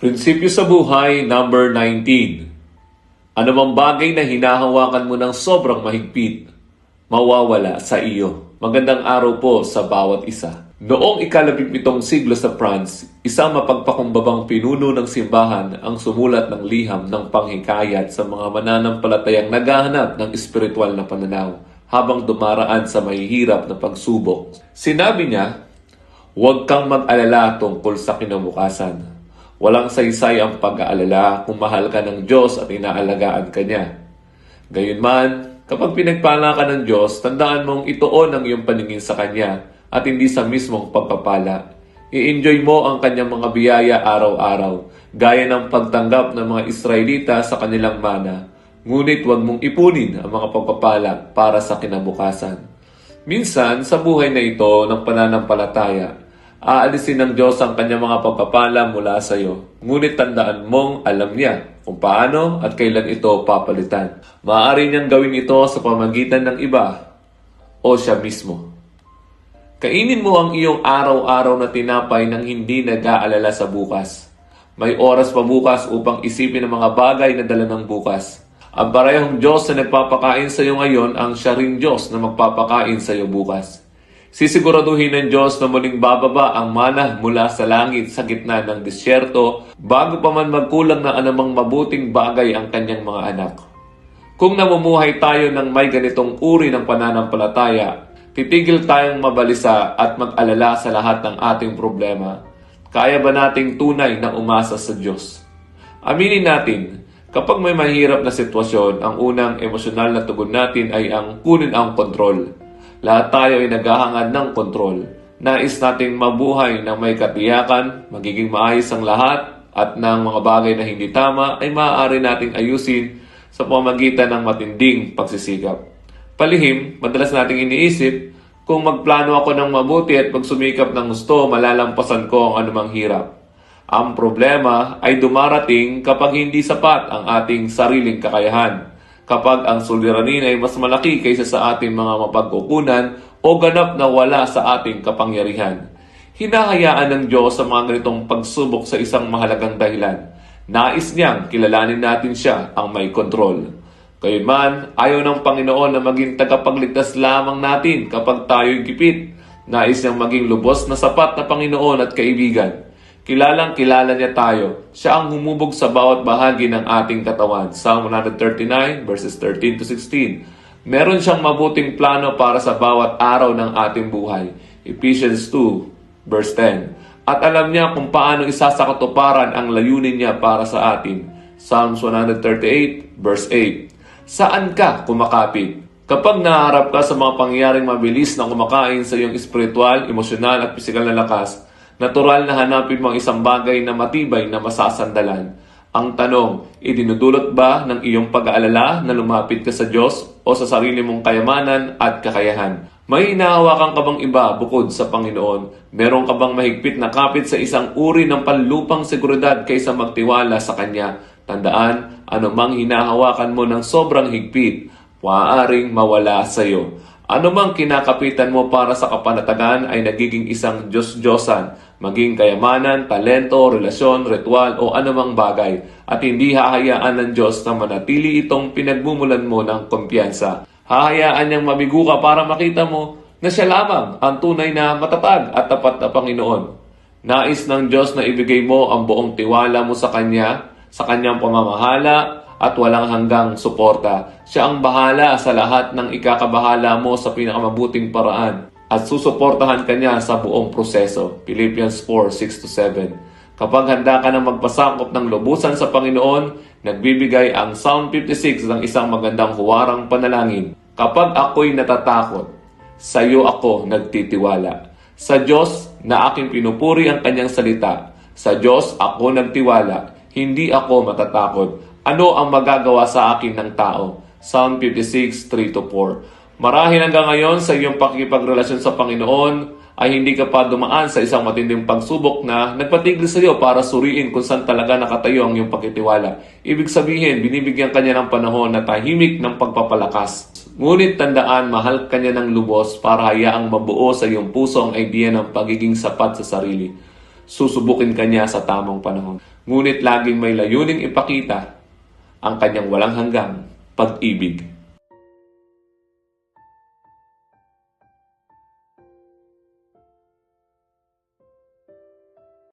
Prinsipyo sa buhay number 19. Ano mang bagay na hinahawakan mo ng sobrang mahigpit, mawawala sa iyo. Magandang araw po sa bawat isa. Noong ika-17 siglo sa France, isang mapagpakumbabang pinuno ng simbahan ang sumulat ng liham ng panghikayat sa mga mananampalatayang naghahanap ng espiritual na pananaw habang dumaraan sa mahihirap na pagsubok. Sinabi niya, "Huwag kang mag-alala tungkol sa kinabukasan. Walang saysay ang pag-aalala kung mahal ka ng Diyos at inaalagaan ka niya. Gayunman, kapag pinagpala ka ng Diyos, tandaan mong ituon ang iyong paningin sa Kanya at hindi sa mismong pagpapala. I-enjoy mo ang Kanyang mga biyaya araw-araw, gaya ng pagtanggap ng mga Israelita sa kanilang mana. Ngunit huwag mong ipunin ang mga pagpapala para sa kinabukasan." Minsan, sa buhay na ito ng pananampalataya, aalisin ng Diyos ang kanyang mga pagpapala mula sa iyo. Ngunit tandaan mong alam niya kung paano at kailan ito papalitan. Maaari niyang gawin ito sa pamamagitan ng iba o siya mismo. Kainin mo ang iyong araw-araw na tinapay nang hindi nag-aalala sa bukas. May oras pa bukas upang isipin ang mga bagay na dala ng bukas. Ang parehong Diyos na nagpapakain sa iyo ngayon ang siya ring Diyos na magpapakain sa iyo bukas. Sisiguraduhin ng Diyos na muling bababa ang mana mula sa langit sa gitna ng disyerto bago pa man magkulang na anumang mabuting bagay ang kanyang mga anak. Kung namumuhay tayo ng may ganitong uri ng pananampalataya, titigil tayong mabalisa at mag-alala sa lahat ng ating problema. Kaya ba nating tunay na umasa sa Diyos? Aminin natin, kapag may mahirap na sitwasyon, ang unang emosyonal na tugon natin ay ang kunin ang kontrol. Lahat tayo ay naghahangad ng kontrol. Nais nating mabuhay na may katiyakan, magiging maayos ang lahat, at ng mga bagay na hindi tama ay maaari nating ayusin sa pamamagitan ng matinding pagsisikap. Palihim, madalas nating iniisip, kung magplano ako ng mabuti at pagsumikap ng gusto, malalampasan ko ang anumang hirap. Ang problema ay dumarating kapag hindi sapat ang ating sariling kakayahan. Kapag ang suliranin ay mas malaki kaysa sa ating mga mapagkukunan o ganap na wala sa ating kapangyarihan. Hinahayaan ng Diyos sa mga ganitong pagsubok sa isang mahalagang dahilan. Nais niyang kilalanin natin siya ang may kontrol. Gayunman, ayaw ng Panginoon na maging tagapagligtas lamang natin kapag tayo'y gipit. Nais niyang maging lubos na sapat na Panginoon at kaibigan. Kilalang-kilala niya tayo. Siya ang humubog sa bawat bahagi ng ating katawan. Psalm 139 verses 13 to 16. Meron siyang mabuting plano para sa bawat araw ng ating buhay. Ephesians 2 verse 10. At alam niya kung paano isasakatuparan ang layunin niya para sa atin. Psalms 138 verse 8. Saan ka kumakapit? Kapag naharap ka sa mga pangyayaring mabilis na kumakain sa iyong espiritual, emosyonal at pisikal na lakas, natural na hanapin mo ang isang bagay na matibay na masasandalan. Ang tanong, idinudulot ba ng iyong pag-aalala na lumapit ka sa Diyos o sa sarili mong kayamanan at kakayahan? May hinahawakan ka bang iba bukod sa Panginoon? Meron ka bang mahigpit na kapit sa isang uri ng panlupang seguridad kaysa magtiwala sa Kanya? Tandaan, anumang hinahawakan mo ng sobrang higpit, maaaring mawala sa iyo. Anumang kinakapitan mo para sa kapanatagan ay nagiging isang Diyos-Diyosan, maging kayamanan, talento, relasyon, ritual o anumang bagay, at hindi hahayaan ng Diyos na manatili itong pinagmumulan mo ng kumpiyansa. Hahayaan niyang mabigo ka para makita mo na siya lamang ang tunay na matatag at tapat na Panginoon. Nais ng Diyos na ibigay mo ang buong tiwala mo sa Kanya, sa Kanyang pamamahala, at walang hanggang suporta. Siya ang bahala sa lahat ng ikakabahala mo sa pinakamabuting paraan at susuportahan ka niya sa buong proseso. Philippians 4:6-7. Kapag handa ka na magpasakop ng lubusan sa Panginoon, nagbibigay ang Psalm 56 ng isang magandang huwarang panalangin. Kapag ako'y natatakot, sa iyo ako nagtitiwala. Sa Diyos na aking pinupuri ang Kanyang salita. Sa Diyos ako nagtiwala. Hindi ako matatakot. Ano ang magagawa sa akin ng tao? Psalm 56, 3-4. Marahil hanggang ngayon sa iyong pakikipagrelasyon sa Panginoon ay hindi ka pa dumaan sa isang matinding pagsubok na nagpatigil sa iyo para suriin kung saan talaga nakatayo ang iyong pagtitiwala. Ibig sabihin, binibigyan kanya ng panahon na tahimik ng pagpapalakas. Ngunit tandaan, mahal kanya ng lubos para hayaang mabuo sa iyong puso ang idea ng pagiging sapat sa sarili. Susubukin ka niya sa tamang panahon. Ngunit laging may layuning ipakita ang kanyang walang hanggang pag-ibig.